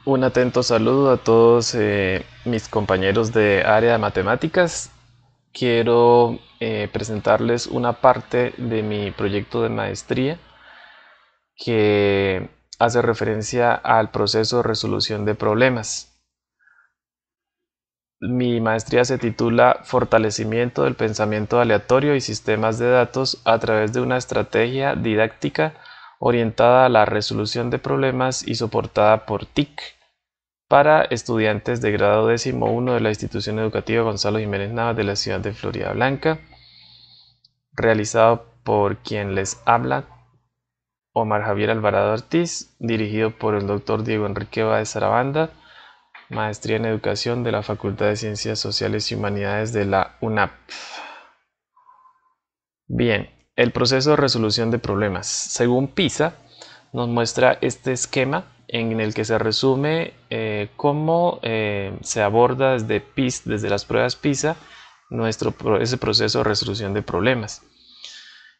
Un atento saludo a todos mis compañeros de área de matemáticas. Quiero presentarles una parte de mi proyecto de maestría que hace referencia al proceso de resolución de problemas. Mi maestría se titula Fortalecimiento del pensamiento aleatorio y sistemas de datos a través de una estrategia didáctica orientada a la resolución de problemas y soportada por TIC para estudiantes de grado 11 de la institución educativa Gonzalo Jiménez Navas de la ciudad de Floridablanca, realizado por quien les habla, Omar Javier Alvarado Ortiz, dirigido por el doctor Diego Enrique Báez Sarabanda, maestría en educación de la Facultad de Ciencias Sociales y Humanidades de la UNAP. Bien, el proceso de resolución de problemas. Según PISA, nos muestra este esquema en el que se resume cómo se aborda desde las pruebas PISA ese proceso de resolución de problemas.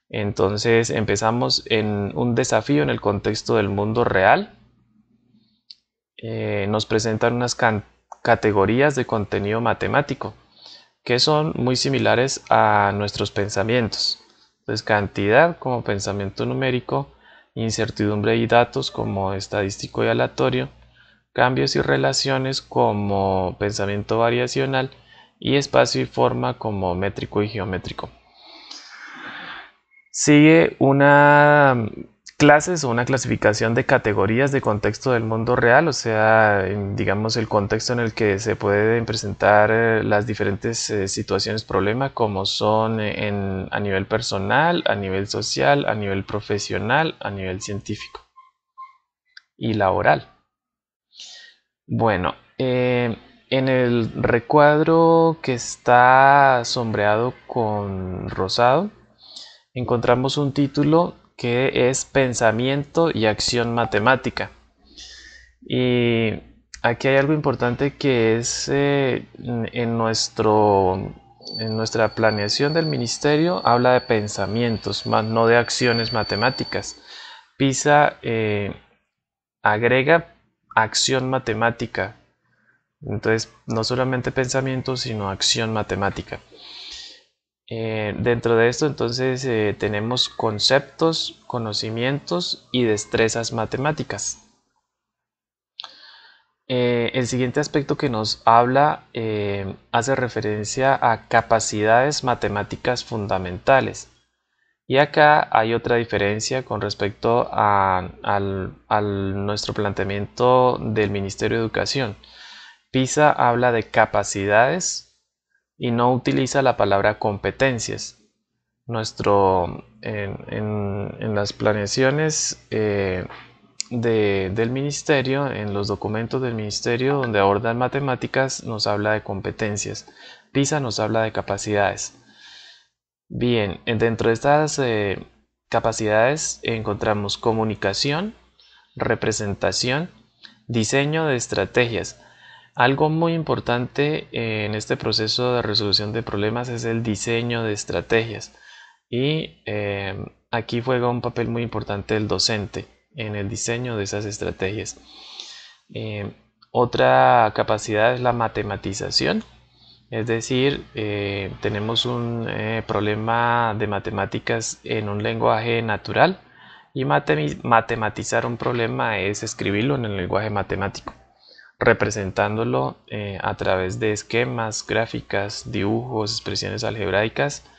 Entonces empezamos en un desafío en el contexto del mundo real. Nos presentan unas categorías de contenido matemático que son muy similares a nuestros pensamientos. Entonces, cantidad como pensamiento numérico, incertidumbre y datos como estadístico y aleatorio, cambios y relaciones como pensamiento variacional y espacio y forma como métrico y geométrico. Sigue una clases o una clasificación de categorías de contexto del mundo real, o sea, digamos el contexto en el que se pueden presentar las diferentes situaciones problema, como son a nivel personal, a nivel social, a nivel profesional, a nivel científico y laboral. Bueno, en el recuadro que está sombreado con rosado, encontramos un título que es Pensamiento y Acción Matemática. Y aquí hay algo importante que es en nuestra planeación del ministerio habla de pensamientos, más no de acciones matemáticas. PISA agrega acción matemática. Entonces, no solamente pensamiento, sino acción matemática. Dentro de esto entonces tenemos conceptos, conocimientos y destrezas matemáticas. El siguiente aspecto que nos habla hace referencia a capacidades matemáticas fundamentales. Y acá hay otra diferencia con respecto a nuestro planteamiento del Ministerio de Educación. PISA habla de capacidades y no utiliza la palabra competencias. En las planeaciones del ministerio, en los documentos del ministerio donde abordan matemáticas, nos habla de competencias. PISA nos habla de capacidades. Bien, dentro de estas capacidades encontramos comunicación, representación, diseño de estrategias. Algo muy importante en este proceso de resolución de problemas es el diseño de estrategias. Y aquí juega un papel muy importante el docente en el diseño de esas estrategias. Eh, Otra capacidad es la matematización, es decir, tenemos un problema de matemáticas en un lenguaje natural y matematizar un problema es escribirlo en el lenguaje matemático, representándolo a través de esquemas, gráficas, dibujos, expresiones algebraicas,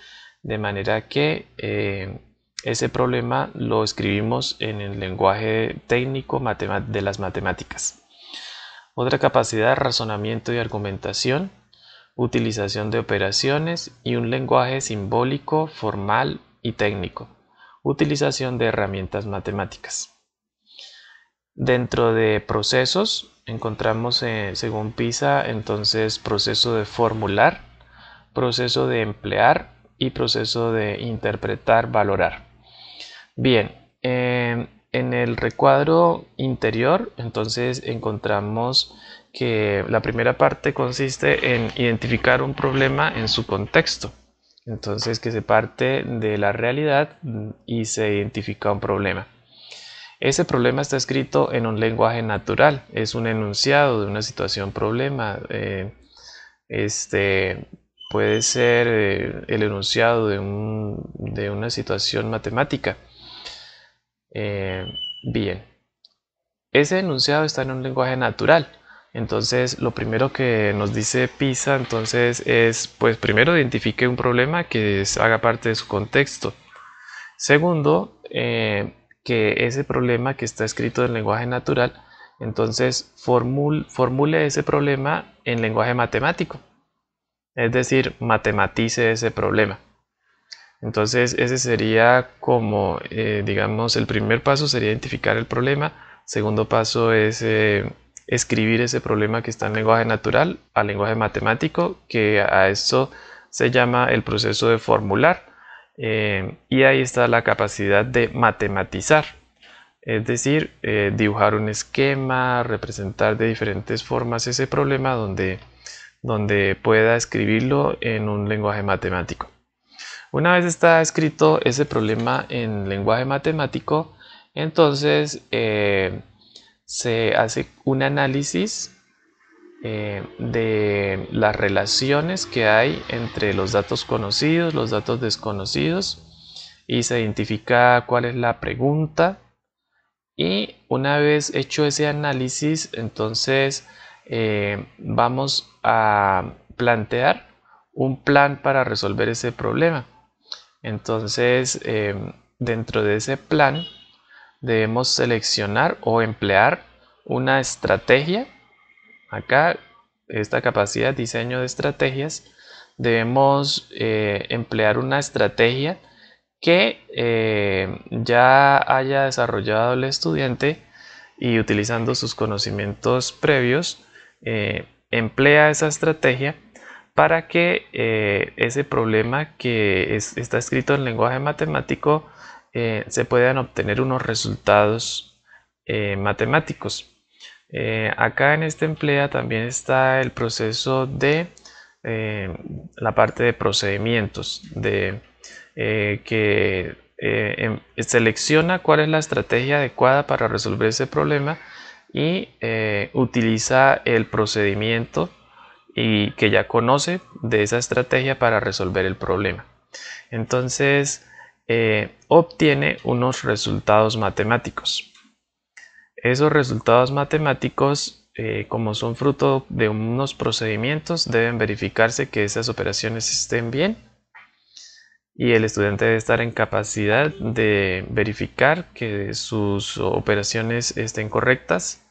de manera que ese problema lo escribimos en el lenguaje técnico de las matemáticas. Otra capacidad es razonamiento y argumentación, utilización de operaciones y un lenguaje simbólico, formal y técnico, utilización de herramientas matemáticas. Dentro de procesos encontramos, según PISA, entonces proceso de formular, proceso de emplear y proceso de interpretar, valorar. Bien, en el recuadro interior entonces encontramos que la primera parte consiste en identificar un problema en su contexto. Entonces que se parte de la realidad y se identifica un problema. Ese problema está escrito en un lenguaje natural, es un enunciado de una situación problema. Este puede ser el enunciado de una situación matemática. Bien, ese enunciado está en un lenguaje natural. Entonces, lo primero que nos dice PISA entonces es, pues primero identifique un problema que haga parte de su contexto. Segundo, que ese problema que está escrito en lenguaje natural, entonces formule ese problema en lenguaje matemático. Es decir, matematice ese problema. Entonces ese sería como, digamos, el primer paso sería identificar el problema. Segundo paso es escribir ese problema que está en lenguaje natural a lenguaje matemático, que a esto se llama el proceso de formular. Y ahí está la capacidad de matematizar. Es decir, dibujar un esquema, representar de diferentes formas ese problema donde pueda escribirlo en un lenguaje matemático. Una vez está escrito ese problema en lenguaje matemático, entonces se hace un análisis de las relaciones que hay entre los datos conocidos, los datos desconocidos, y se identifica cuál es la pregunta. Y una vez hecho ese análisis, entonces vamos a plantear un plan para resolver ese problema. Entonces, dentro de ese plan debemos seleccionar o emplear una estrategia. Acá, esta capacidad de diseño de estrategias, debemos emplear una estrategia que ya haya desarrollado el estudiante y utilizando sus conocimientos previos, emplea esa estrategia para que ese problema que está escrito en lenguaje matemático se puedan obtener unos resultados matemáticos. Acá en este emplea también está el proceso de la parte de procedimientos, que selecciona cuál es la estrategia adecuada para resolver ese problema y utiliza el procedimiento y que ya conoce de esa estrategia para resolver el problema. Entonces obtiene unos resultados matemáticos. Esos resultados matemáticos, como son fruto de unos procedimientos, deben verificarse que esas operaciones estén bien y el estudiante debe estar en capacidad de verificar que sus operaciones estén correctas.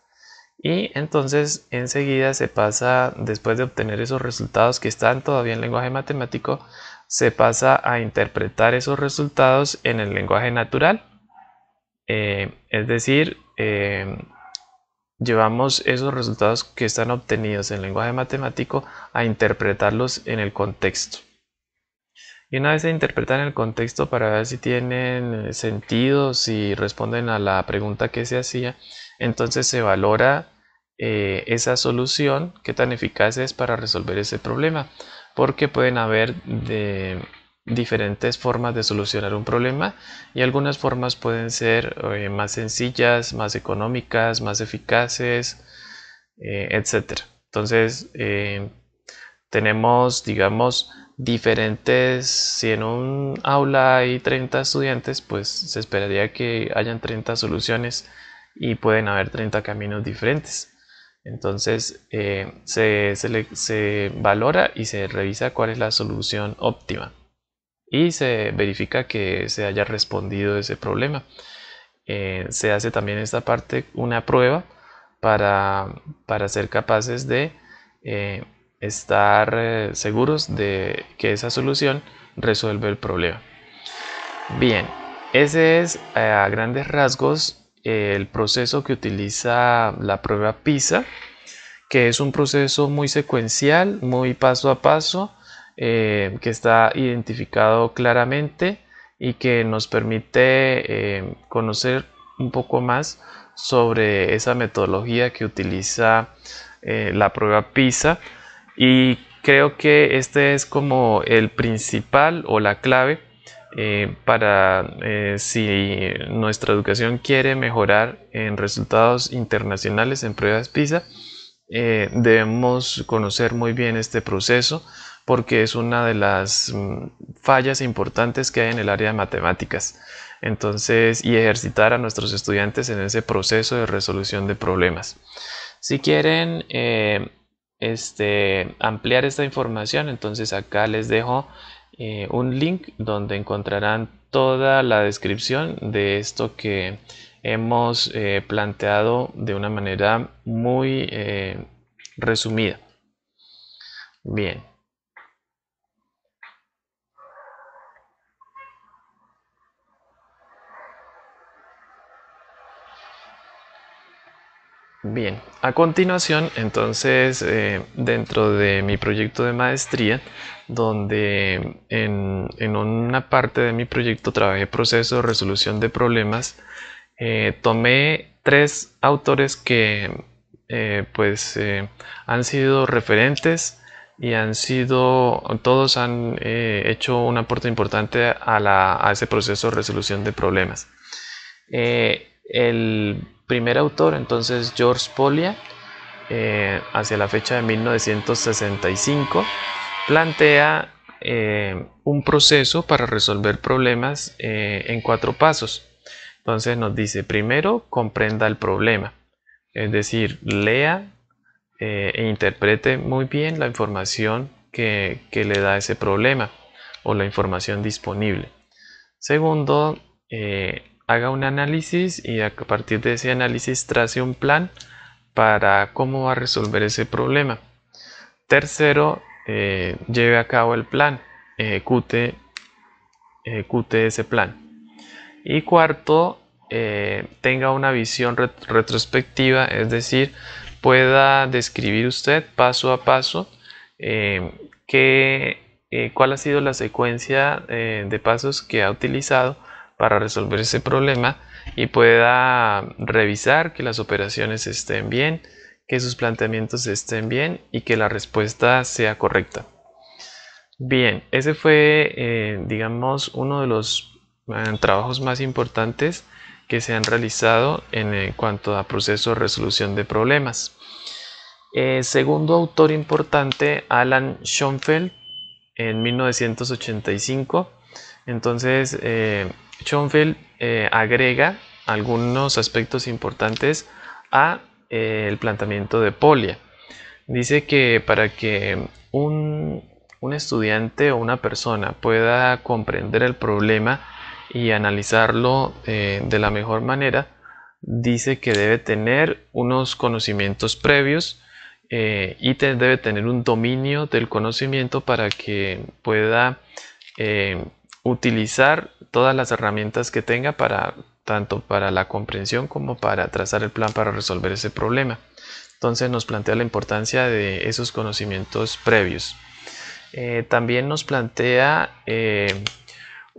Y entonces enseguida se pasa, después de obtener esos resultados que están todavía en lenguaje matemático, se pasa a interpretar esos resultados en el lenguaje natural. Es decir, llevamos esos resultados que están obtenidos en lenguaje matemático a interpretarlos en el contexto. Y una vez se interpretan en el contexto para ver si tienen sentido, si responden a la pregunta que se hacía, entonces se valora esa solución, qué tan eficaz es para resolver ese problema, porque pueden haber diferentes formas de solucionar un problema y algunas formas pueden ser más sencillas, más económicas, más eficaces, etc. Entonces tenemos, digamos, diferentes, si en un aula hay 30 estudiantes, pues se esperaría que hayan 30 soluciones y pueden haber 30 caminos diferentes. Entonces se valora y se revisa cuál es la solución óptima y se verifica que se haya respondido ese problema. Se hace también esta parte una prueba para ser capaces de estar seguros de que esa solución resuelve el problema. Bien, ese es a grandes rasgos el proceso que utiliza la prueba PISA, que es un proceso muy secuencial, muy paso a paso, que está identificado claramente y que nos permite conocer un poco más sobre esa metodología que utiliza la prueba PISA. Y creo que este es como el principal o la clave si nuestra educación quiere mejorar en resultados internacionales en pruebas PISA, debemos conocer muy bien este proceso porque es una de las fallas importantes que hay en el área de matemáticas. Entonces, y ejercitar a nuestros estudiantes en ese proceso de resolución de problemas. Si quieren ampliar esta información, entonces acá les dejo un link donde encontrarán toda la descripción de esto que hemos planteado de una manera muy resumida. Bien. Bien, a continuación, entonces, dentro de mi proyecto de maestría, donde en una parte de mi proyecto trabajé proceso de resolución de problemas, tomé 3 autores que han sido referentes y todos han hecho un aporte importante a ese proceso de resolución de problemas. El primer autor, entonces, George Polya, hacia la fecha de 1965, plantea un proceso para resolver problemas en 4 pasos. Entonces nos dice, primero, comprenda el problema, es decir, lea e interprete muy bien la información que le da ese problema o la información disponible. Segundo, haga un análisis y a partir de ese análisis trace un plan para cómo va a resolver ese problema. Tercero, lleve a cabo el plan, ejecute ese plan. Y cuarto, tenga una visión retrospectiva, es decir, pueda describir usted paso a paso cuál ha sido la secuencia de pasos que ha utilizado para resolver ese problema y pueda revisar que las operaciones estén bien, que sus planteamientos estén bien y que la respuesta sea correcta. Bien, ese fue, digamos, uno de los trabajos más importantes que se han realizado en cuanto a proceso de resolución de problemas. Segundo autor importante, Alan Schoenfeld, en 1985. Entonces, Schoenfeld agrega algunos aspectos importantes a el planteamiento de Polya. Dice que para que un estudiante o una persona pueda comprender el problema y analizarlo de la mejor manera, dice que debe tener unos conocimientos previos y debe tener un dominio del conocimiento para que pueda utilizar todas las herramientas que tenga tanto para la comprensión como para trazar el plan para resolver ese problema. Entonces nos plantea la importancia de esos conocimientos previos. También nos plantea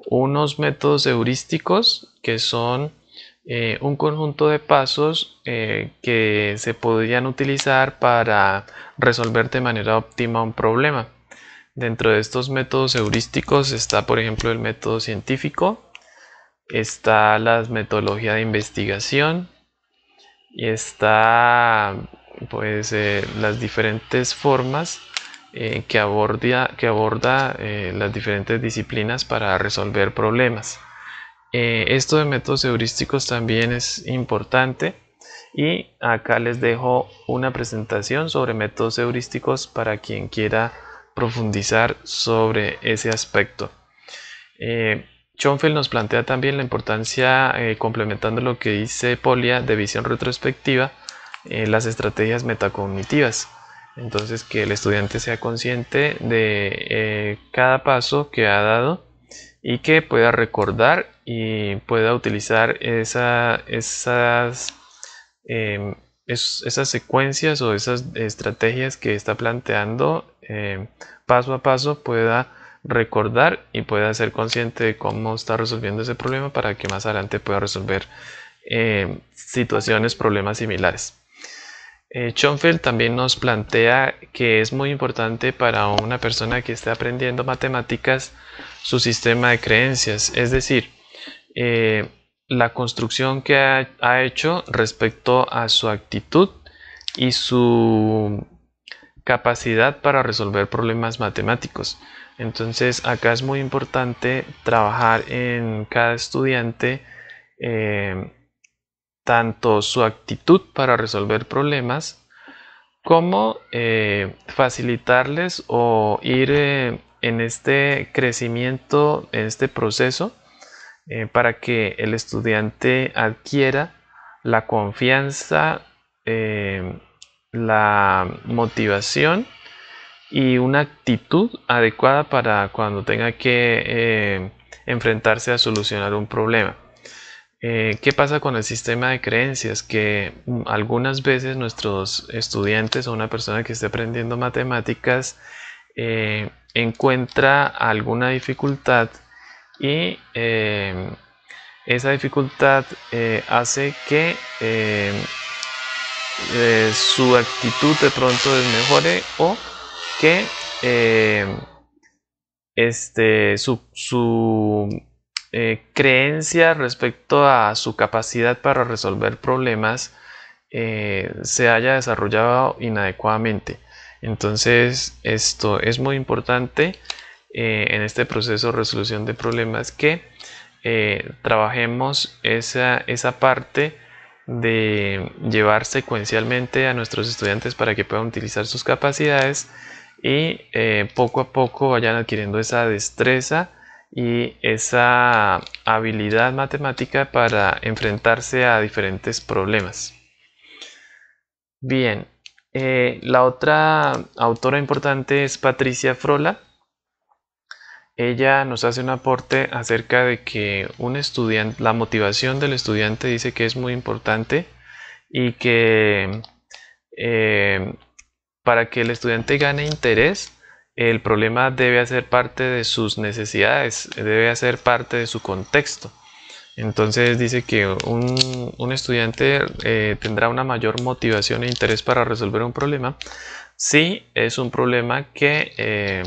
unos métodos heurísticos que son un conjunto de pasos que se podrían utilizar para resolver de manera óptima un problema. Dentro de estos métodos heurísticos está, por ejemplo, el método científico, está la metodología de investigación y está las diferentes formas que aborda las diferentes disciplinas para resolver problemas. Esto de métodos heurísticos también es importante y acá les dejo una presentación sobre métodos heurísticos para quien quiera profundizar sobre ese aspecto. Schoenfeld nos plantea también la importancia, complementando lo que dice Polya, de visión retrospectiva, las estrategias metacognitivas. Entonces, que el estudiante sea consciente de cada paso que ha dado y que pueda recordar y pueda utilizar esas secuencias o esas estrategias que está planteando paso a paso, pueda recordar y pueda ser consciente de cómo está resolviendo ese problema para que más adelante pueda resolver problemas similares. Schoenfeld también nos plantea que es muy importante para una persona que esté aprendiendo matemáticas su sistema de creencias, es decir, eh, la construcción que ha hecho respecto a su actitud y su capacidad para resolver problemas matemáticos. Entonces acá es muy importante trabajar en cada estudiante tanto su actitud para resolver problemas como facilitarles o ir en este crecimiento, en este proceso, para que el estudiante adquiera la confianza, la motivación y una actitud adecuada para cuando tenga que enfrentarse a solucionar un problema. ¿Qué pasa con el sistema de creencias? Que algunas veces nuestros estudiantes o una persona que esté aprendiendo matemáticas encuentra alguna dificultad y esa dificultad hace que su actitud de pronto desmejore o que su creencia respecto a su capacidad para resolver problemas se haya desarrollado inadecuadamente. Entonces esto es muy importante en este proceso de resolución de problemas que trabajemos esa parte de llevar secuencialmente a nuestros estudiantes para que puedan utilizar sus capacidades y poco a poco vayan adquiriendo esa destreza y esa habilidad matemática para enfrentarse a diferentes problemas. Bien, la otra autora importante es Patricia Frola. Ella nos hace un aporte acerca de que un estudiante, la motivación del estudiante dice que es muy importante y que para que el estudiante gane interés, el problema debe hacer parte de sus necesidades, debe hacer parte de su contexto. Entonces dice que un estudiante tendrá una mayor motivación e interés para resolver un problema si es un problema que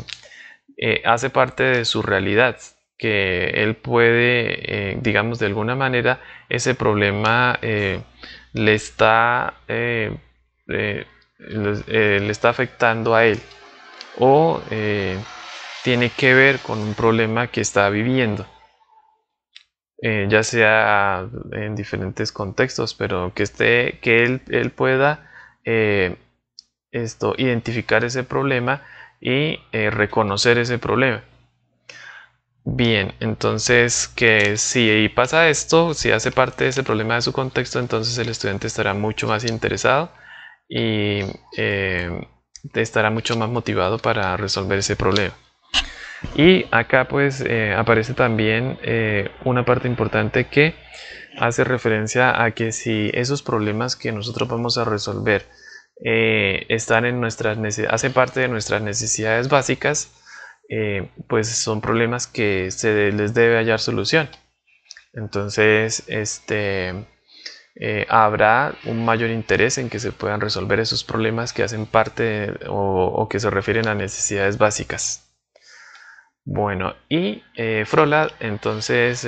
hace parte de su realidad, que él puede, digamos, de alguna manera, ese problema le está le está afectando a él o tiene que ver con un problema que está viviendo, ya sea en diferentes contextos, pero que él pueda identificar ese problema y reconocer ese problema. Bien, entonces que si pasa esto, si hace parte de ese problema de su contexto, entonces el estudiante estará mucho más interesado y estará mucho más motivado para resolver ese problema. Y acá pues aparece también una parte importante que hace referencia a que si esos problemas que nosotros vamos a resolver están en hacen parte de nuestras necesidades básicas, pues son problemas que se les debe hallar solución. Entonces, habrá un mayor interés en que se puedan resolver esos problemas que hacen parte o que se refieren a necesidades básicas. Bueno, y Frola entonces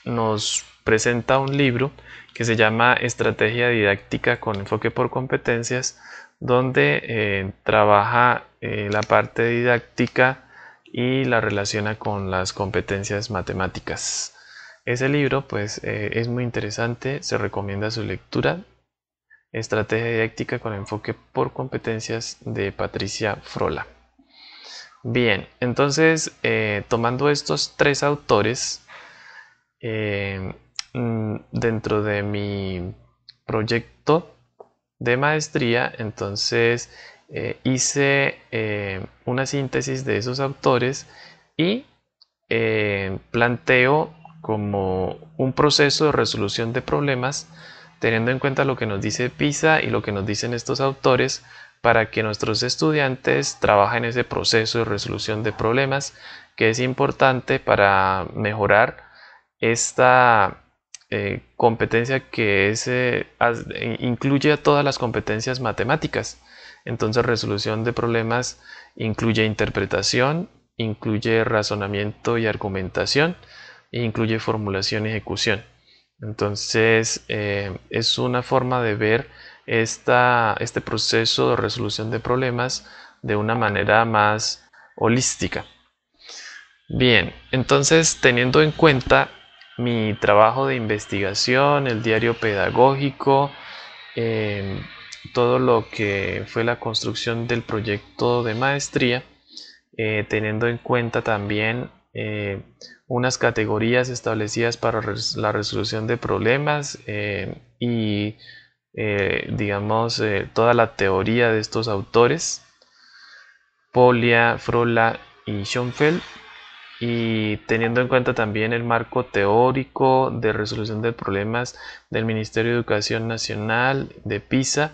nos presenta un libro que se llama Estrategia Didáctica con enfoque por competencias, donde trabaja la parte didáctica y la relaciona con las competencias matemáticas. Ese libro pues es muy interesante, se recomienda su lectura. Estrategia Didáctica con enfoque por competencias de Patricia Frola. Bien, entonces tomando estos tres autores dentro de mi proyecto de maestría, entonces hice una síntesis de esos autores y planteo como un proceso de resolución de problemas teniendo en cuenta lo que nos dice PISA y lo que nos dicen estos autores para que nuestros estudiantes trabajen ese proceso de resolución de problemas que es importante para mejorar esta competencia que incluye todas las competencias matemáticas. Entonces, resolución de problemas incluye interpretación, incluye razonamiento y argumentación, e incluye formulación y ejecución. Entonces, es una forma de ver este proceso de resolución de problemas de una manera más holística. Bien, entonces, teniendo en cuenta mi trabajo de investigación, el diario pedagógico, todo lo que fue la construcción del proyecto de maestría, teniendo en cuenta también unas categorías establecidas para la resolución de problemas y digamos toda la teoría de estos autores, Polya, Frola y Schoenfeld, y teniendo en cuenta también el marco teórico de resolución de problemas del Ministerio de Educación Nacional, de PISA,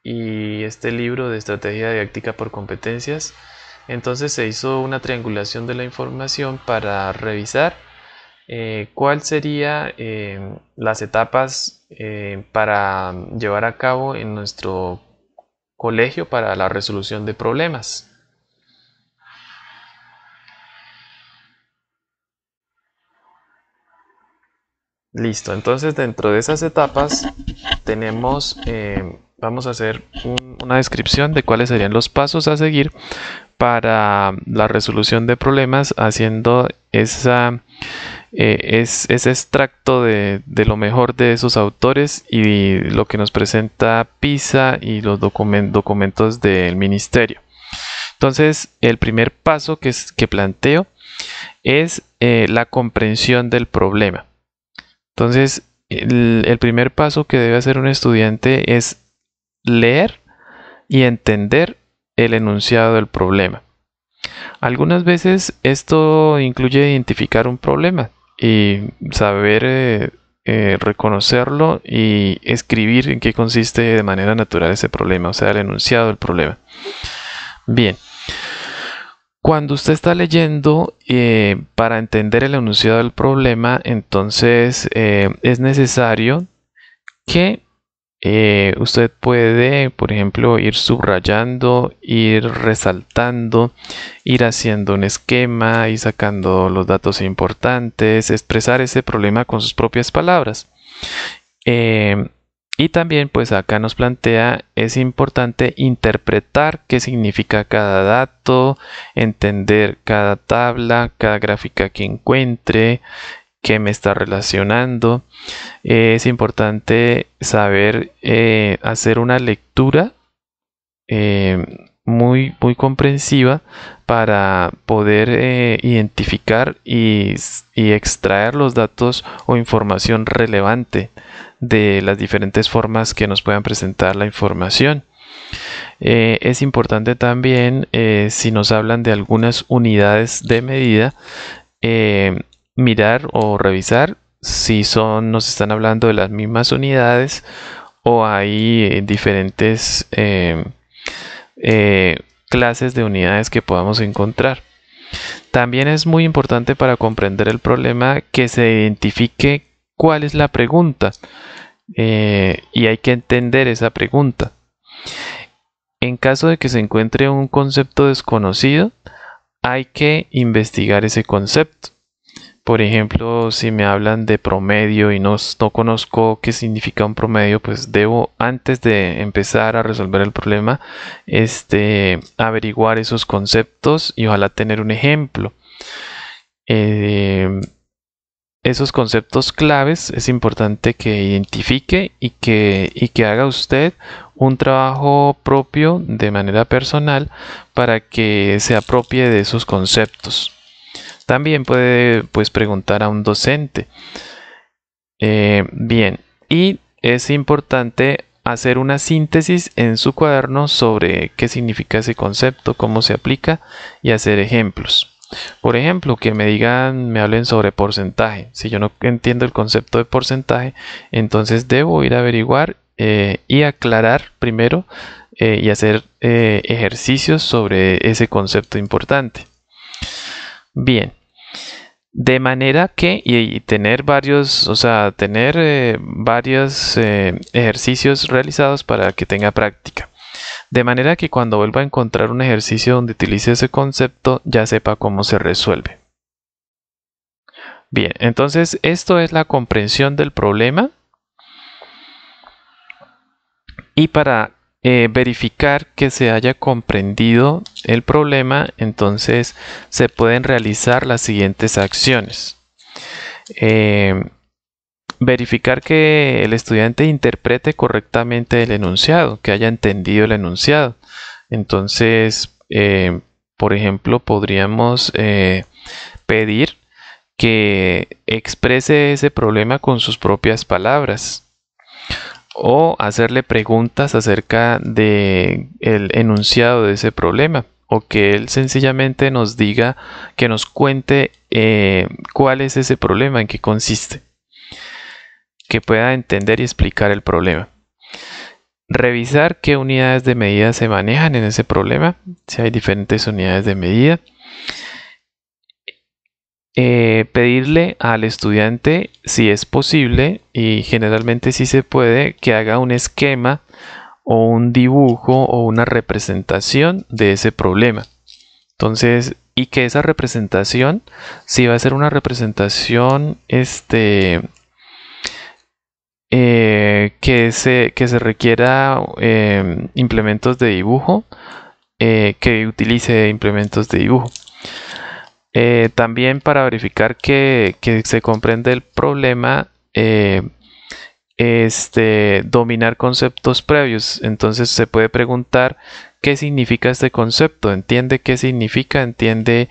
y este libro de estrategia didáctica por competencias. Entonces se hizo una triangulación de la información para revisar cuál sería las etapas para llevar a cabo en nuestro colegio para la resolución de problemas. Listo, entonces dentro de esas etapas tenemos, vamos a hacer una descripción de cuáles serían los pasos a seguir para la resolución de problemas, haciendo ese extracto de lo mejor de esos autores y lo que nos presenta PISA y los documentos del ministerio. Entonces, el primer paso que planteo es la comprensión del problema. Entonces, el primer paso que debe hacer un estudiante es leer y entender el enunciado del problema. Algunas veces esto incluye identificar un problema y saber reconocerlo y escribir en qué consiste de manera natural ese problema, o sea, el enunciado del problema. Bien. Cuando usted está leyendo para entender el enunciado del problema, entonces es necesario que usted puede, por ejemplo, ir subrayando, ir resaltando, ir haciendo un esquema, ir sacando los datos importantes, expresar ese problema con sus propias palabras. Y también pues acá nos plantea, es importante interpretar qué significa cada dato, entender cada tabla, cada gráfica que encuentre, qué me está relacionando. Es importante saber hacer una lectura muy comprensiva para poder identificar y extraer los datos o información relevante de las diferentes formas que nos puedan presentar la información. Es importante también, si nos hablan de algunas unidades de medida, mirar o revisar si nos están hablando de las mismas unidades o hay diferentes clases de unidades que podamos encontrar. También es muy importante para comprender el problema que se identifique cuál es la pregunta y hay que entender esa pregunta. En caso de que se encuentre un concepto desconocido, hay que investigar ese concepto. Por ejemplo, si me hablan de promedio y no conozco qué significa un promedio, pues debo, antes de empezar a resolver el problema, averiguar esos conceptos y ojalá tener un ejemplo. Esos conceptos claves es importante que identifique y que haga usted un trabajo propio de manera personal para que se apropie de esos conceptos. También puede preguntar a un docente. Bien, y es importante hacer una síntesis en su cuaderno sobre qué significa ese concepto, cómo se aplica y hacer ejemplos. Por ejemplo, que me hablen sobre porcentaje. Si yo no entiendo el concepto de porcentaje, entonces debo ir a averiguar y aclarar primero y hacer ejercicios sobre ese concepto importante. Bien, De manera que, y tener varios, o sea, tener varios ejercicios realizados para que tenga práctica. De manera que cuando vuelva a encontrar un ejercicio donde utilice ese concepto, ya sepa cómo se resuelve. Bien, entonces esto es la comprensión del problema. Y para verificar que se haya comprendido el problema, entonces se pueden realizar las siguientes acciones. Verificar que el estudiante interprete correctamente el enunciado, que haya entendido el enunciado. Entonces, por ejemplo, podríamos pedir que exprese ese problema con sus propias palabras o hacerle preguntas acerca del enunciado de ese problema, o que él sencillamente nos diga, que nos cuente cuál es ese problema, en qué consiste, que pueda entender y explicar el problema. Revisar qué unidades de medida se manejan en ese problema, si hay diferentes unidades de medida. Pedirle al estudiante, si es posible, y generalmente sí se puede, que haga un esquema o un dibujo o una representación de ese problema. Entonces, y que esa representación, si va a ser una representación que se requiera implementos de dibujo, que utilice implementos de dibujo. También para verificar que se comprende el problema, dominar conceptos previos. Entonces se puede preguntar qué significa este concepto, entiende qué significa, entiende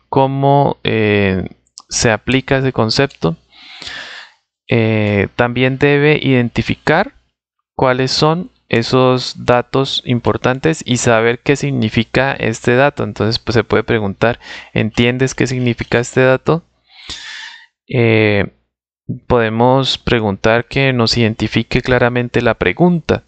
cómo se aplica ese concepto. También debe identificar cuáles son esos datos importantes y saber qué significa este dato. Entonces pues, se puede preguntar, ¿entiendes qué significa este dato? Podemos preguntar que nos identifique claramente la pregunta.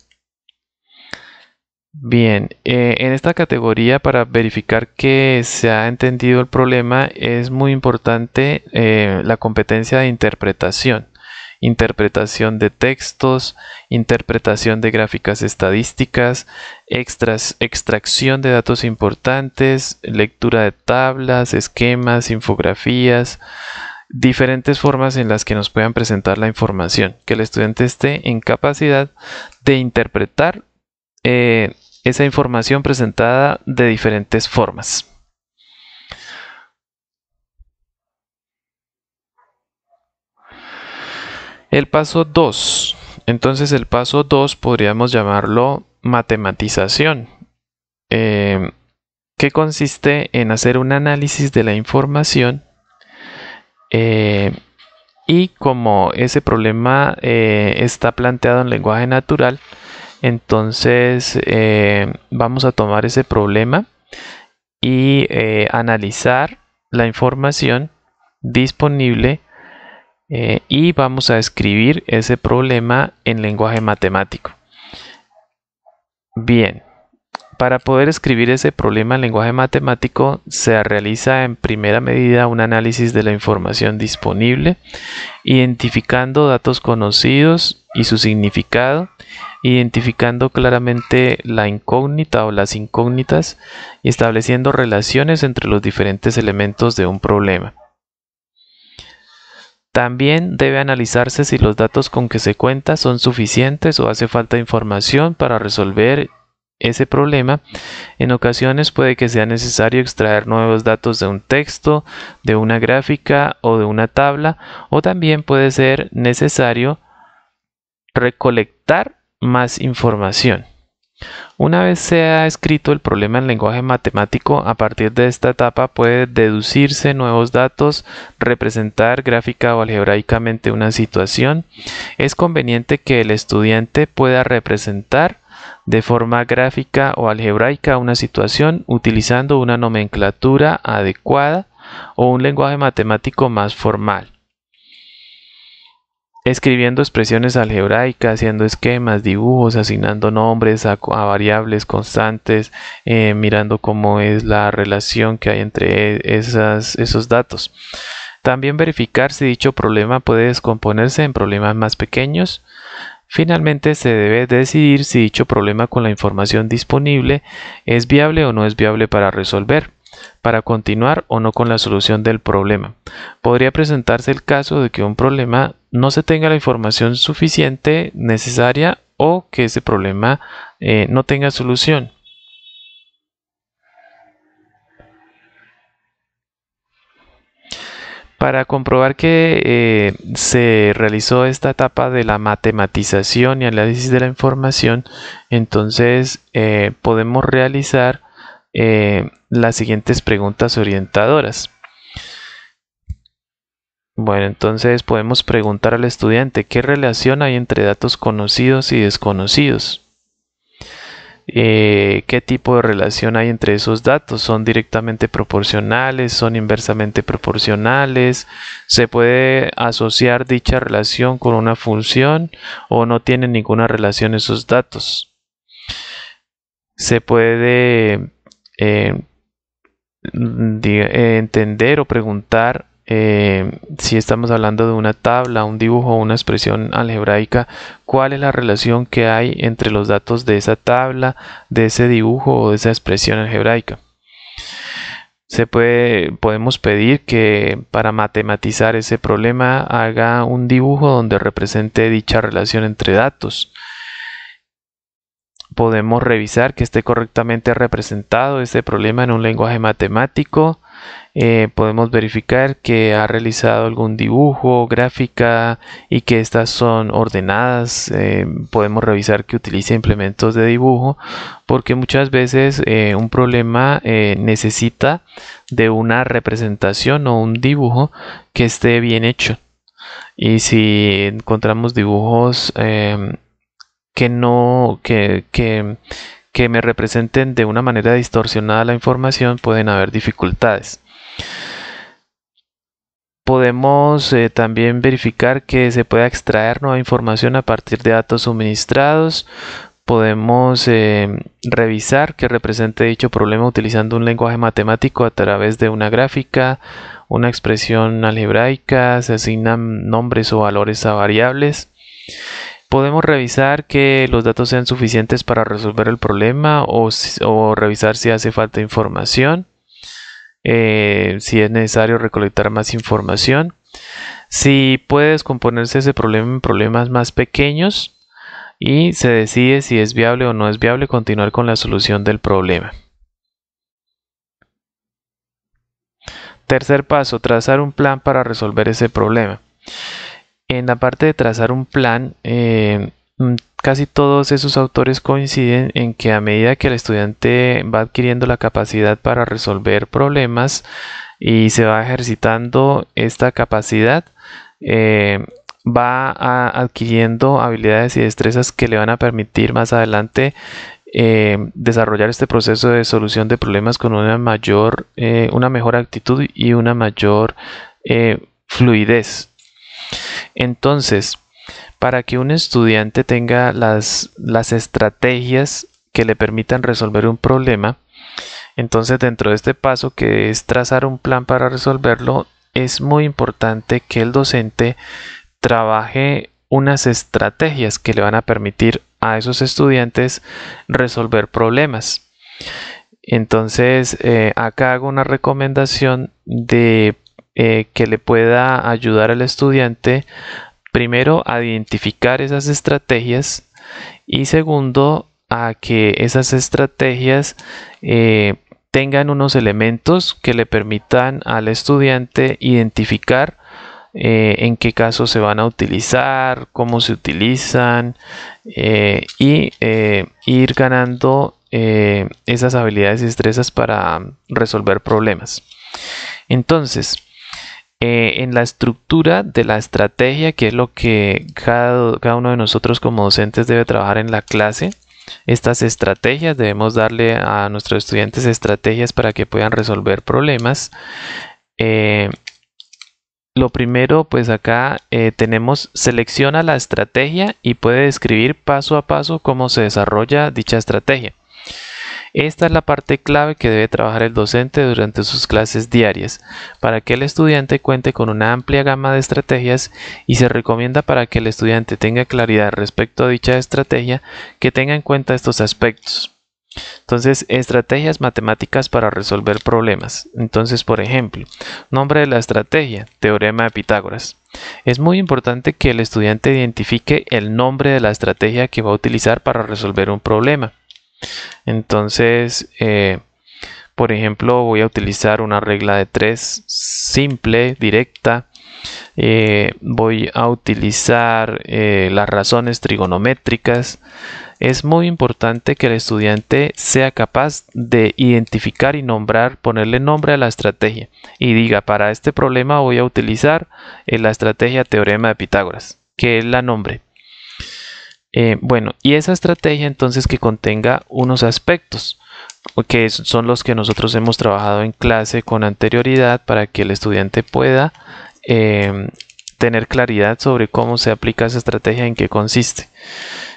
Bien, en esta categoría, para verificar que se ha entendido el problema, es muy importante la competencia de interpretación. Interpretación de textos, interpretación de gráficas estadísticas, extracción de datos importantes, lectura de tablas, esquemas, infografías, diferentes formas en las que nos puedan presentar la información, que el estudiante esté en capacidad de interpretar esa información presentada de diferentes formas. El paso 2. Entonces el paso 2 podríamos llamarlo matematización, que consiste en hacer un análisis de la información y como ese problema está planteado en lenguaje natural, entonces vamos a tomar ese problema y analizar la información disponible y vamos a escribir ese problema en lenguaje matemático. Bien, para poder escribir ese problema en lenguaje matemático se realiza en primera medida un análisis de la información disponible, identificando datos conocidos y su significado, identificando claramente la incógnita o las incógnitas y estableciendo relaciones entre los diferentes elementos de un problema. También debe analizarse si los datos con que se cuenta son suficientes o hace falta información para resolver ese problema. En ocasiones puede que sea necesario extraer nuevos datos de un texto, de una gráfica o de una tabla, o también puede ser necesario recolectar más información. Una vez se ha escrito el problema en lenguaje matemático, a partir de esta etapa puede deducirse nuevos datos, representar gráfica o algebraicamente una situación. Es conveniente que el estudiante pueda representar de forma gráfica o algebraica una situación utilizando una nomenclatura adecuada o un lenguaje matemático más formal. escribiendo expresiones algebraicas, haciendo esquemas, dibujos, asignando nombres a variables constantes, mirando cómo es la relación que hay entre esos datos. También verificar si dicho problema puede descomponerse en problemas más pequeños. Finalmente, se debe decidir si dicho problema con la información disponible es viable o no es viable para resolver, para continuar o no con la solución del problema. Podría presentarse el caso de que un problema no se tenga la información suficiente necesaria o que ese problema no tenga solución. Para comprobar que se realizó esta etapa de la matematización y análisis de la información, entonces podemos realizar las siguientes preguntas orientadoras. Bueno, entonces podemos preguntar al estudiante qué relación hay entre datos conocidos y desconocidos. ¿Qué tipo de relación hay entre esos datos? ¿Son directamente proporcionales? ¿Son inversamente proporcionales? ¿Se puede asociar dicha relación con una función o no tienen ninguna relación esos datos? Se puede entender o preguntar si estamos hablando de una tabla, un dibujo o una expresión algebraica, cuál es la relación que hay entre los datos de esa tabla, de ese dibujo o de esa expresión algebraica. Podemos pedir que para matematizar ese problema haga un dibujo donde represente dicha relación entre datos. Podemos revisar que esté correctamente representado este problema en un lenguaje matemático. Podemos verificar que ha realizado algún dibujo, gráfica y que estas son ordenadas. Podemos revisar que utilice implementos de dibujo, porque muchas veces un problema necesita de una representación o un dibujo que esté bien hecho. Y si encontramos dibujos que me representen de una manera distorsionada la información, pueden haber dificultades. Podemos también verificar que se pueda extraer nueva información a partir de datos suministrados. Podemos revisar que represente dicho problema utilizando un lenguaje matemático a través de una gráfica, una expresión algebraica, se asignan nombres o valores a variables. Podemos revisar que los datos sean suficientes para resolver el problema o revisar si hace falta información. Si es necesario recolectar más información, si puede descomponerse ese problema en problemas más pequeños y se decide si es viable o no es viable continuar con la solución del problema. Tercer paso, trazar un plan para resolver ese problema. En la parte de trazar un plan, casi todos esos autores coinciden en que a medida que el estudiante va adquiriendo la capacidad para resolver problemas y se va ejercitando esta capacidad, va adquiriendo habilidades y destrezas que le van a permitir más adelante desarrollar este proceso de solución de problemas con una mejor actitud y una mayor fluidez. Entonces, para que un estudiante tenga las estrategias que le permitan resolver un problema, entonces dentro de este paso que es trazar un plan para resolverlo, es muy importante que el docente trabaje unas estrategias que le van a permitir a esos estudiantes resolver problemas. Entonces, acá hago una recomendación de que le pueda ayudar al estudiante primero a identificar esas estrategias y segundo a que esas estrategias tengan unos elementos que le permitan al estudiante identificar en qué casos se van a utilizar, cómo se utilizan y ir ganando esas habilidades y destrezas para resolver problemas. Entonces, en la estructura de la estrategia, que es lo que cada uno de nosotros como docentes debe trabajar en la clase, estas estrategias, debemos darle a nuestros estudiantes estrategias para que puedan resolver problemas. lo primero, pues acá tenemos selecciona la estrategia y puede describir paso a paso cómo se desarrolla dicha estrategia. Esta es la parte clave que debe trabajar el docente durante sus clases diarias, para que el estudiante cuente con una amplia gama de estrategias, y se recomienda, para que el estudiante tenga claridad respecto a dicha estrategia, que tenga en cuenta estos aspectos. Entonces, estrategias matemáticas para resolver problemas. Entonces, por ejemplo, nombre de la estrategia, teorema de Pitágoras. Es muy importante que el estudiante identifique el nombre de la estrategia que va a utilizar para resolver un problema. Entonces, por ejemplo, voy a utilizar una regla de 3 simple, directa. Voy a utilizar las razones trigonométricas. Es muy importante que el estudiante sea capaz de identificar y ponerle nombre a la estrategia y diga: para este problema voy a utilizar la estrategia teorema de Pitágoras, que es la nombre. Bueno, y esa estrategia entonces que contenga unos aspectos que son los que nosotros hemos trabajado en clase con anterioridad, para que el estudiante pueda tener claridad sobre cómo se aplica esa estrategia, en qué consiste.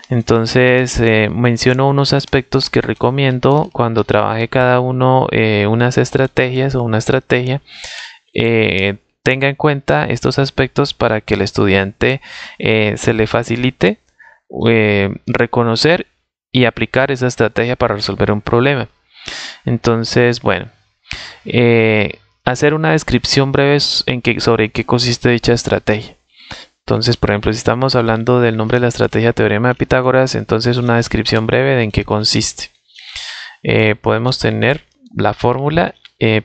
Entonces menciono unos aspectos que recomiendo cuando trabaje cada uno unas estrategias o una estrategia. Tenga en cuenta estos aspectos para que el estudiante se le facilite reconocer y aplicar esa estrategia para resolver un problema. Entonces, bueno, hacer una descripción breve sobre qué consiste dicha estrategia. Entonces, por ejemplo, si estamos hablando del nombre de la estrategia teorema de Pitágoras, entonces una descripción breve de en qué consiste. Podemos tener la fórmula,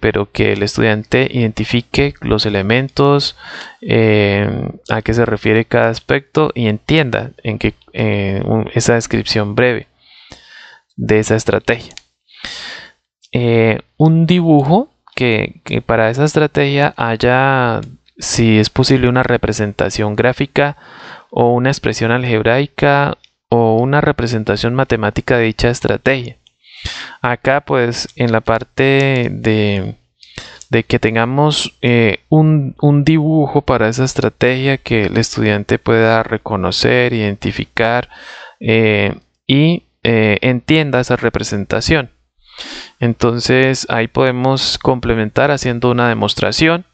pero que el estudiante identifique los elementos, a qué se refiere cada aspecto, y entienda en qué esa descripción breve de esa estrategia. Un dibujo que para esa estrategia haya, si es posible, una representación gráfica o una expresión algebraica o una representación matemática de dicha estrategia. Acá, pues, en la parte de que tengamos un dibujo para esa estrategia que el estudiante pueda reconocer, identificar y entienda esa representación. Entonces ahí podemos complementar haciendo una demostración.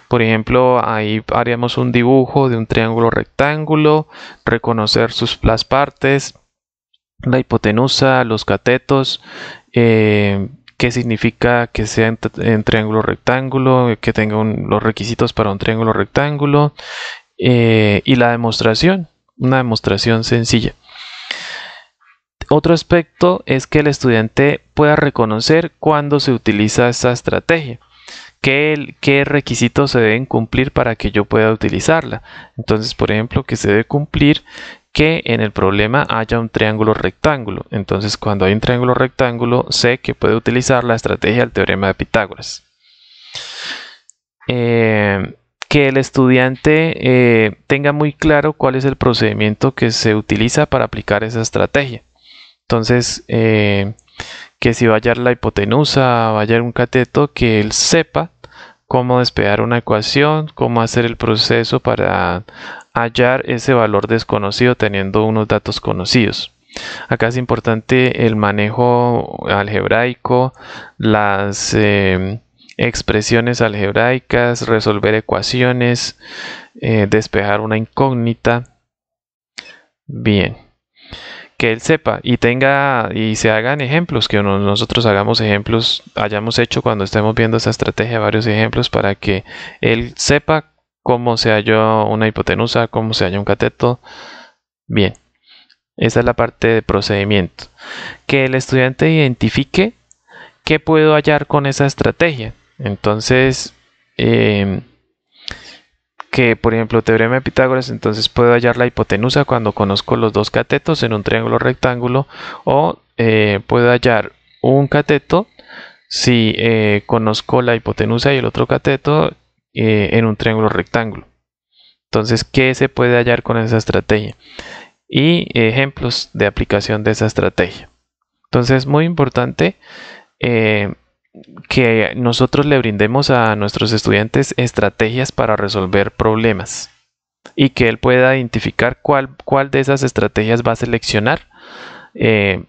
Por ejemplo, ahí haríamos un dibujo de un triángulo rectángulo, reconocer las partes, la hipotenusa, los catetos, qué significa que sea en triángulo rectángulo, que tenga los requisitos para un triángulo rectángulo, y la demostración, una demostración sencilla. Otro aspecto es que el estudiante pueda reconocer cuándo se utiliza esta estrategia, qué requisitos se deben cumplir para que yo pueda utilizarla. Entonces, por ejemplo, que se debe cumplir que en el problema haya un triángulo rectángulo. Entonces, cuando hay un triángulo rectángulo, sé que puedo utilizar la estrategia del teorema de Pitágoras. Que el estudiante tenga muy claro cuál es el procedimiento que se utiliza para aplicar esa estrategia. Entonces, que si va a hallar la hipotenusa, va a hallar un cateto, que él sepa cómo despejar una ecuación, cómo hacer el proceso para hallar ese valor desconocido teniendo unos datos conocidos. Acá es importante el manejo algebraico, las expresiones algebraicas, resolver ecuaciones, despejar una incógnita. Bien, que él sepa y tenga y se hagan ejemplos, que nosotros hagamos ejemplos, hayamos hecho cuando estemos viendo esa estrategia varios ejemplos, para que él sepa cómo se halló una hipotenusa, cómo se halló un cateto. Bien, esa es la parte de procedimiento. Que el estudiante identifique qué puedo hallar con esa estrategia. Entonces, que por ejemplo teorema de Pitágoras, entonces puedo hallar la hipotenusa cuando conozco los dos catetos en un triángulo rectángulo, o puedo hallar un cateto si conozco la hipotenusa y el otro cateto en un triángulo rectángulo. Entonces, ¿qué se puede hallar con esa estrategia? Y ejemplos de aplicación de esa estrategia. Entonces, muy importante que nosotros le brindemos a nuestros estudiantes estrategias para resolver problemas y que él pueda identificar cuál de esas estrategias va a seleccionar, eh,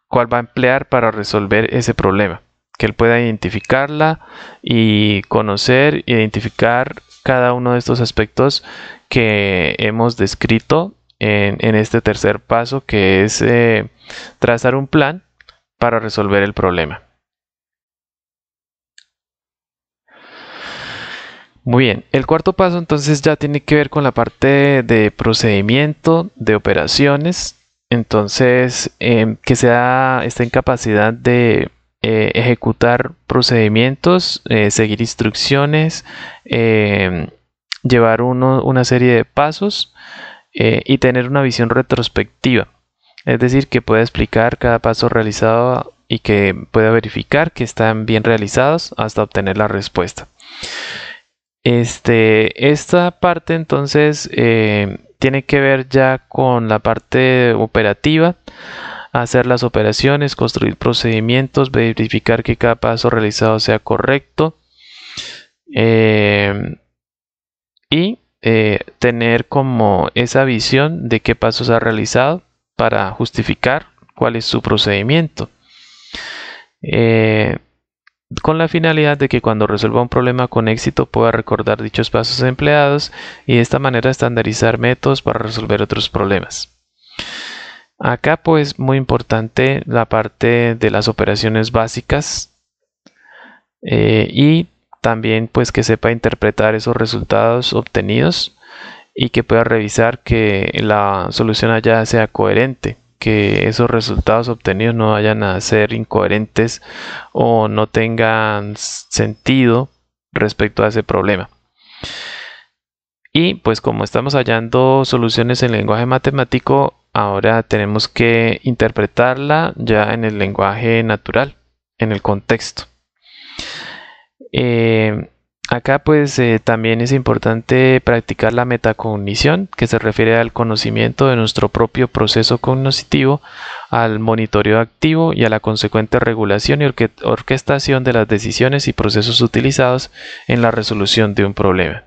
cuál va a emplear para resolver ese problema. Que él pueda identificarla y conocer, identificar cada uno de estos aspectos que hemos descrito en este tercer paso, que es trazar un plan para resolver el problema. Muy bien, el cuarto paso entonces ya tiene que ver con la parte de procedimiento, de operaciones. Entonces, que esté en capacidad de ejecutar procedimientos, seguir instrucciones, llevar una serie de pasos y tener una visión retrospectiva. Es decir, que pueda explicar cada paso realizado y que pueda verificar que están bien realizados hasta obtener la respuesta. Esta parte entonces tiene que ver ya con la parte operativa, hacer las operaciones, construir procedimientos, verificar que cada paso realizado sea correcto y tener como esa visión de qué pasos ha realizado para justificar cuál es su procedimiento. Con la finalidad de que cuando resuelva un problema con éxito pueda recordar dichos pasos empleados y de esta manera estandarizar métodos para resolver otros problemas. Acá pues muy importante la parte de las operaciones básicas y también pues que sepa interpretar esos resultados obtenidos y que pueda revisar que la solución allá sea coherente, que esos resultados obtenidos no vayan a ser incoherentes o no tengan sentido respecto a ese problema. Y pues como estamos hallando soluciones en lenguaje matemático, ahora tenemos que interpretarla ya en el lenguaje natural, en el contexto. Acá pues también es importante practicar la metacognición, que se refiere al conocimiento de nuestro propio proceso cognitivo, al monitoreo activo y a la consecuente regulación y orquestación de las decisiones y procesos utilizados en la resolución de un problema.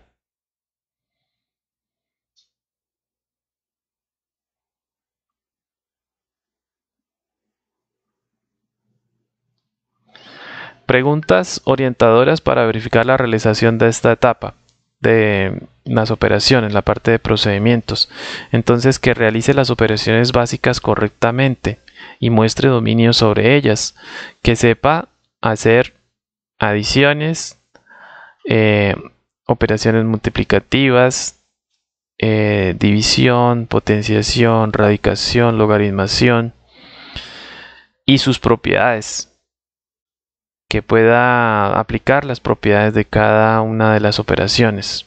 Preguntas orientadoras para verificar la realización de esta etapa de las operaciones, la parte de procedimientos. Entonces, que realice las operaciones básicas correctamente y muestre dominio sobre ellas, que sepa hacer adiciones, operaciones multiplicativas, división, potenciación, radicación, logaritmación y sus propiedades, que pueda aplicar las propiedades de cada una de las operaciones.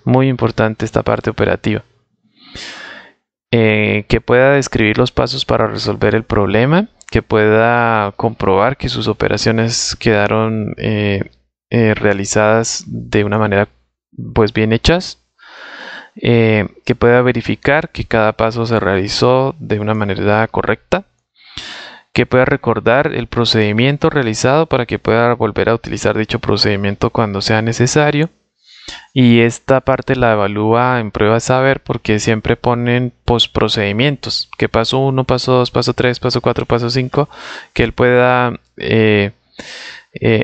Muy importante esta parte operativa. Que pueda describir los pasos para resolver el problema, que pueda comprobar que sus operaciones quedaron realizadas de una manera pues bien hechas, que pueda verificar que cada paso se realizó de una manera correcta, que pueda recordar el procedimiento realizado para que pueda volver a utilizar dicho procedimiento cuando sea necesario. Y esta parte la evalúa en prueba saber porque siempre ponen postprocedimientos, que paso 1, paso 2, paso 3, paso 4, paso 5, que él pueda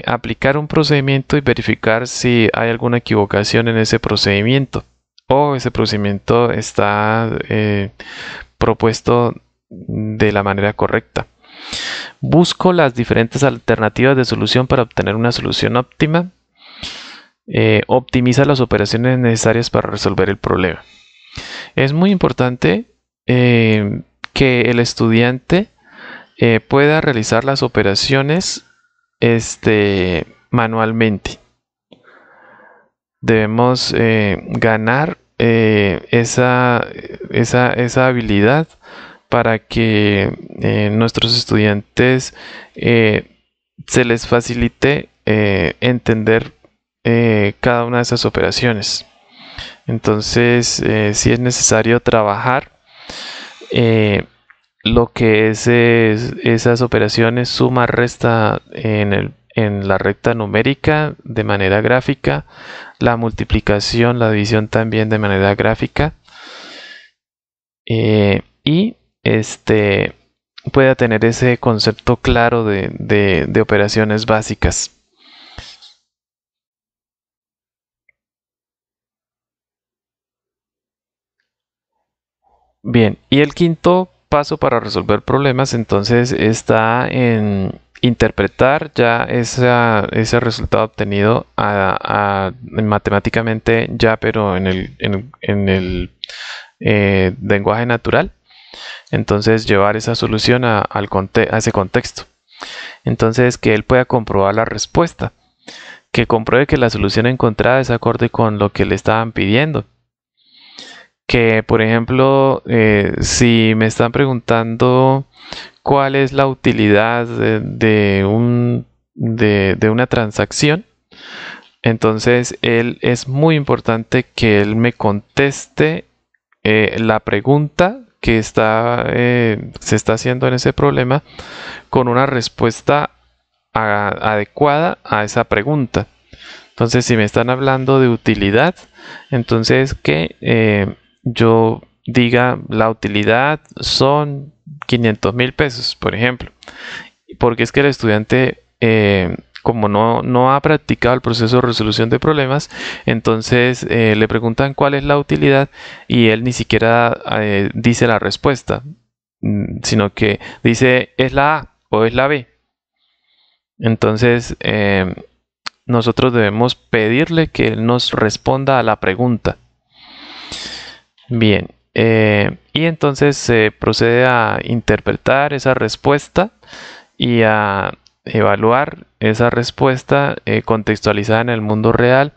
aplicar un procedimiento y verificar si hay alguna equivocación en ese procedimiento o ese procedimiento está propuesto de la manera correcta. Busco las diferentes alternativas de solución para obtener una solución óptima. Optimiza las operaciones necesarias para resolver el problema. Es muy importante que el estudiante pueda realizar las operaciones manualmente. Debemos ganar esa habilidad para que nuestros estudiantes se les facilite entender cada una de esas operaciones. Entonces, sí es necesario trabajar lo que es esas operaciones suma, resta en la recta numérica de manera gráfica, la multiplicación, la división también de manera gráfica, y pueda tener ese concepto claro de operaciones básicas. Bien, y el quinto paso para resolver problemas entonces está en interpretar ya ese resultado obtenido matemáticamente ya, pero en el lenguaje natural. Entonces llevar esa solución a ese contexto. Entonces que él pueda comprobar la respuesta, que compruebe que la solución encontrada es acorde con lo que le estaban pidiendo. Que, por ejemplo, si me están preguntando cuál es la utilidad de una transacción, entonces es muy importante que él me conteste la pregunta que se está haciendo en ese problema con una respuesta adecuada a esa pregunta. Entonces, si me están hablando de utilidad, entonces que yo diga la utilidad son 500.000 pesos, por ejemplo. Porque es que el estudiante, como no ha practicado el proceso de resolución de problemas, entonces le preguntan cuál es la utilidad y él ni siquiera dice la respuesta, sino que dice es la A o es la B. Entonces, nosotros debemos pedirle que él nos responda a la pregunta. Bien, y entonces se procede a interpretar esa respuesta y a evaluar esa respuesta contextualizada en el mundo real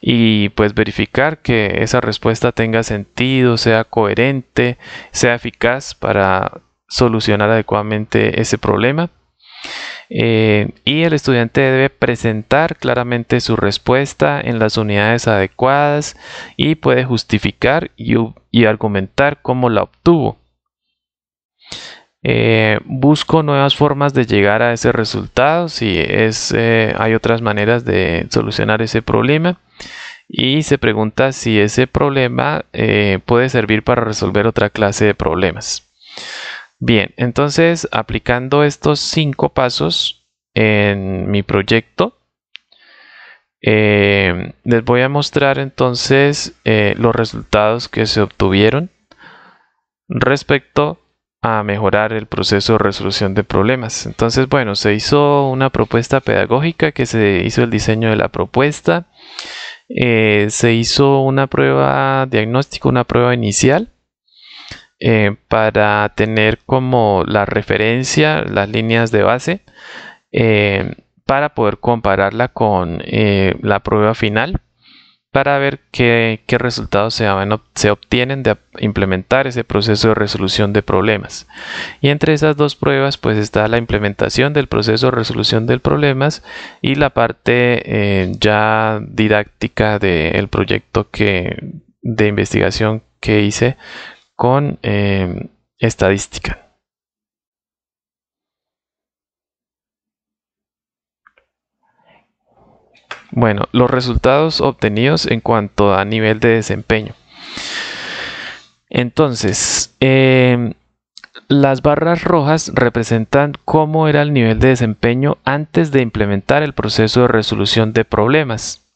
y pues verificar que esa respuesta tenga sentido, sea coherente, sea eficaz para solucionar adecuadamente ese problema. Y el estudiante debe presentar claramente su respuesta en las unidades adecuadas y puede justificar y argumentar cómo la obtuvo. Busco nuevas formas de llegar a ese resultado, si hay otras maneras de solucionar ese problema, y se pregunta si ese problema puede servir para resolver otra clase de problemas. Bien, entonces aplicando estos 5 pasos en mi proyecto, les voy a mostrar entonces los resultados que se obtuvieron respecto a mejorar el proceso de resolución de problemas. Entonces, bueno, se hizo una propuesta pedagógica, que se hizo el diseño de la propuesta, se hizo una prueba diagnóstica, una prueba inicial, para tener como la referencia, las líneas de base, para poder compararla con la prueba final, para ver qué resultados se obtienen de implementar ese proceso de resolución de problemas. Y entre esas dos pruebas pues está la implementación del proceso de resolución de problemas y la parte ya didáctica del proyecto de investigación que hice con estadística. Bueno, los resultados obtenidos en cuanto a nivel de desempeño. Entonces, las barras rojas representan cómo era el nivel de desempeño antes de implementar el proceso de resolución de problemas.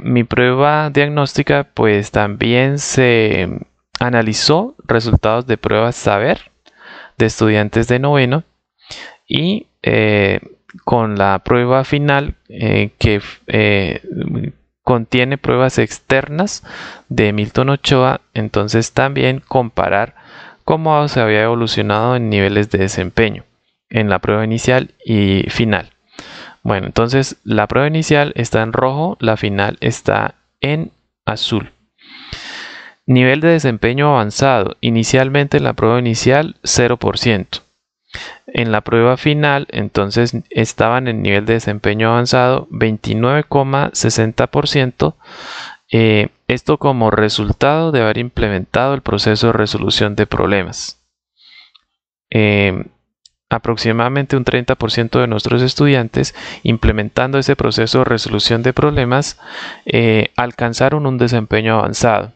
Mi prueba diagnóstica pues también se analizó resultados de pruebas saber de estudiantes de noveno y con la prueba final que contiene pruebas externas de Milton Ochoa, entonces también comparar cómo se había evolucionado en niveles de desempeño en la prueba inicial y final. Bueno, entonces la prueba inicial está en rojo, la final está en azul. Nivel de desempeño avanzado. Inicialmente en la prueba inicial 0%. En la prueba final, entonces estaban en nivel de desempeño avanzado 29,60%, Esto como resultado de haber implementado el proceso de resolución de problemas. Aproximadamente un 30% de nuestros estudiantes, implementando ese proceso de resolución de problemas, alcanzaron un desempeño avanzado.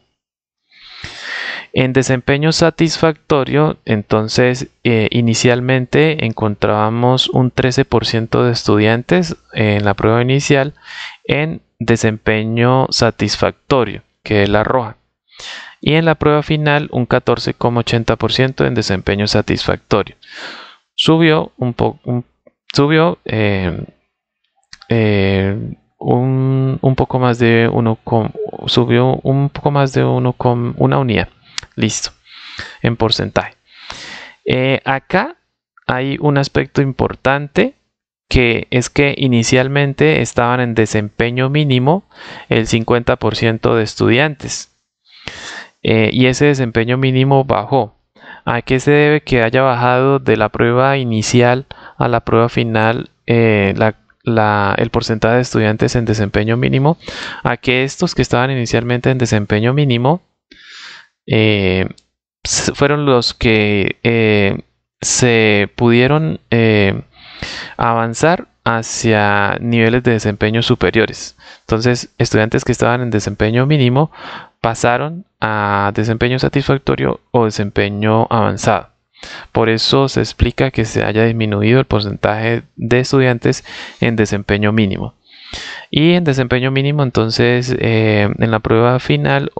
En desempeño satisfactorio, entonces, inicialmente encontrábamos un 13% de estudiantes en la prueba inicial en desempeño satisfactorio, que es la roja. Y en la prueba final, un 14,80% en desempeño satisfactorio. Subió un poco, subió un poco más de subió un poco más de una unidad. Listo, en porcentaje. Acá hay un aspecto importante, que es que inicialmente estaban en desempeño mínimo el 50% de estudiantes, y ese desempeño mínimo bajó. ¿A qué se debe que haya bajado de la prueba inicial a la prueba final el porcentaje de estudiantes en desempeño mínimo? A que estos que estaban inicialmente en desempeño mínimo fueron los que se pudieron avanzar hacia niveles de desempeño superiores. Entonces, estudiantes que estaban en desempeño mínimo pasaron a desempeño satisfactorio o desempeño avanzado. Por eso se explica que se haya disminuido el porcentaje de estudiantes en desempeño mínimo. Y en desempeño mínimo, entonces, en la prueba final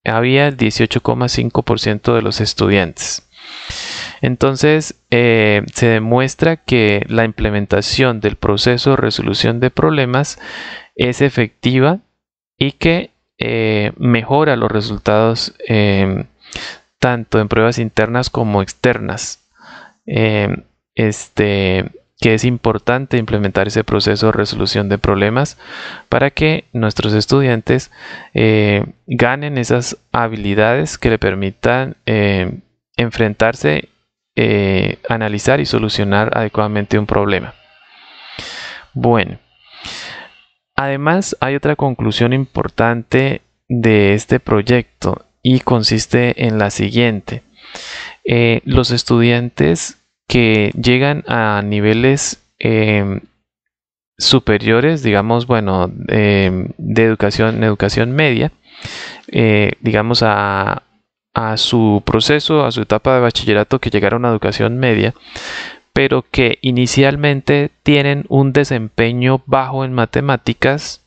había el 18,5% de los estudiantes. Entonces, se demuestra que la implementación del proceso de resolución de problemas es efectiva y que mejora los resultados tanto en pruebas internas como externas. Que es importante implementar ese proceso de resolución de problemas para que nuestros estudiantes ganen esas habilidades que le permitan enfrentarse, analizar y solucionar adecuadamente un problema. Bueno, además hay otra conclusión importante de este proyecto y consiste en la siguiente. Los estudiantes que llegan a niveles superiores, digamos, bueno, de educación media, digamos a su proceso, a su etapa de bachillerato, que llegaron a educación media, pero que inicialmente tienen un desempeño bajo en matemáticas,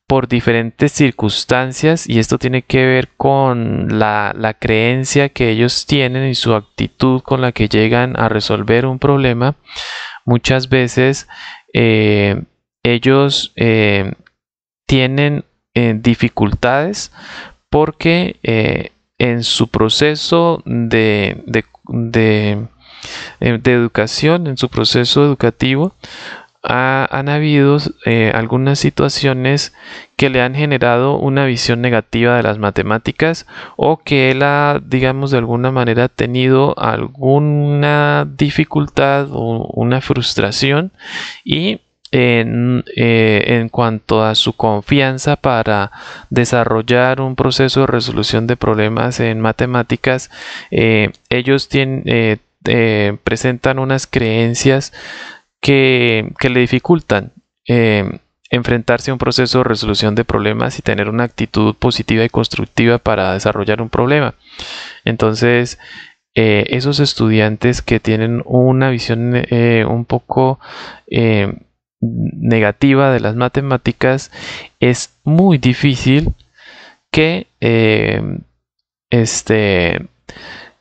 por diferentes circunstancias, y esto tiene que ver con la creencia que ellos tienen y su actitud con la que llegan a resolver un problema. Muchas veces ellos tienen dificultades porque en su proceso de educación, en su proceso educativo, han habido algunas situaciones que le han generado una visión negativa de las matemáticas, o que él ha, digamos, de alguna manera tenido alguna dificultad o una frustración, y en cuanto a su confianza para desarrollar un proceso de resolución de problemas en matemáticas, ellos presentan unas creencias que le dificultan enfrentarse a un proceso de resolución de problemas y tener una actitud positiva y constructiva para desarrollar un problema. Entonces, esos estudiantes que tienen una visión un poco negativa de las matemáticas, es muy difícil que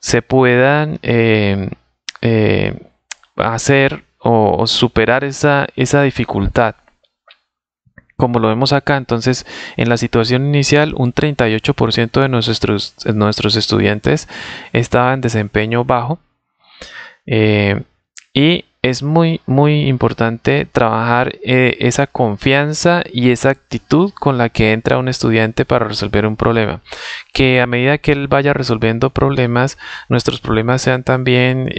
se puedan hacer o superar esa dificultad, como lo vemos acá. Entonces, en la situación inicial, un 38% de nuestros estudiantes estaban en desempeño bajo, y es muy importante trabajar esa confianza y esa actitud con la que entra un estudiante para resolver un problema. Que a medida que él vaya resolviendo problemas, nuestros problemas sean también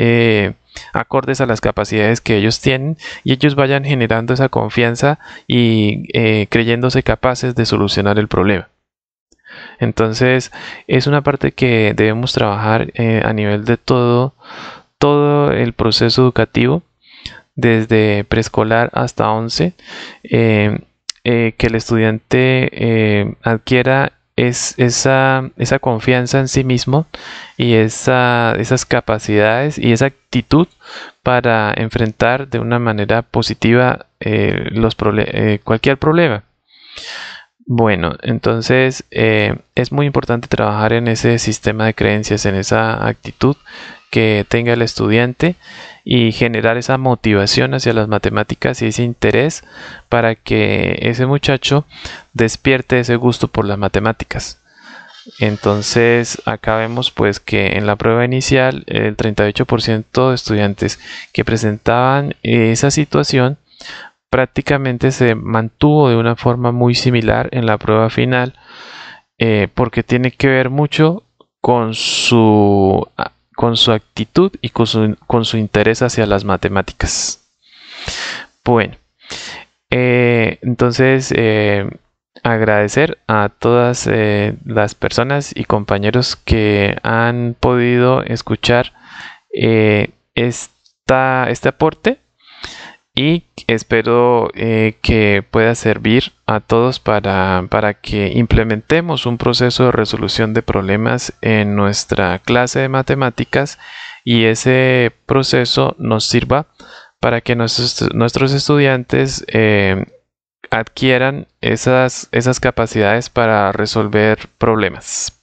acordes a las capacidades que ellos tienen y ellos vayan generando esa confianza y creyéndose capaces de solucionar el problema. Entonces, es una parte que debemos trabajar a nivel de todo el proceso educativo desde preescolar hasta 11, que el estudiante adquiera esa confianza en sí mismo y esas capacidades y esa actitud para enfrentar de una manera positiva cualquier problema. Bueno, entonces es muy importante trabajar en ese sistema de creencias, en esa actitud que tenga el estudiante y generar esa motivación hacia las matemáticas y ese interés para que ese muchacho despierte ese gusto por las matemáticas. Entonces acá vemos pues que en la prueba inicial el 38% de estudiantes que presentaban esa situación prácticamente se mantuvo de una forma muy similar en la prueba final, porque tiene que ver mucho con su actitud y con su interés hacia las matemáticas. Bueno, entonces agradecer a todas las personas y compañeros que han podido escuchar este aporte y espero que pueda servir a todos para que implementemos un proceso de resolución de problemas en nuestra clase de matemáticas y ese proceso nos sirva para que nuestros estudiantes adquieran esas capacidades para resolver problemas.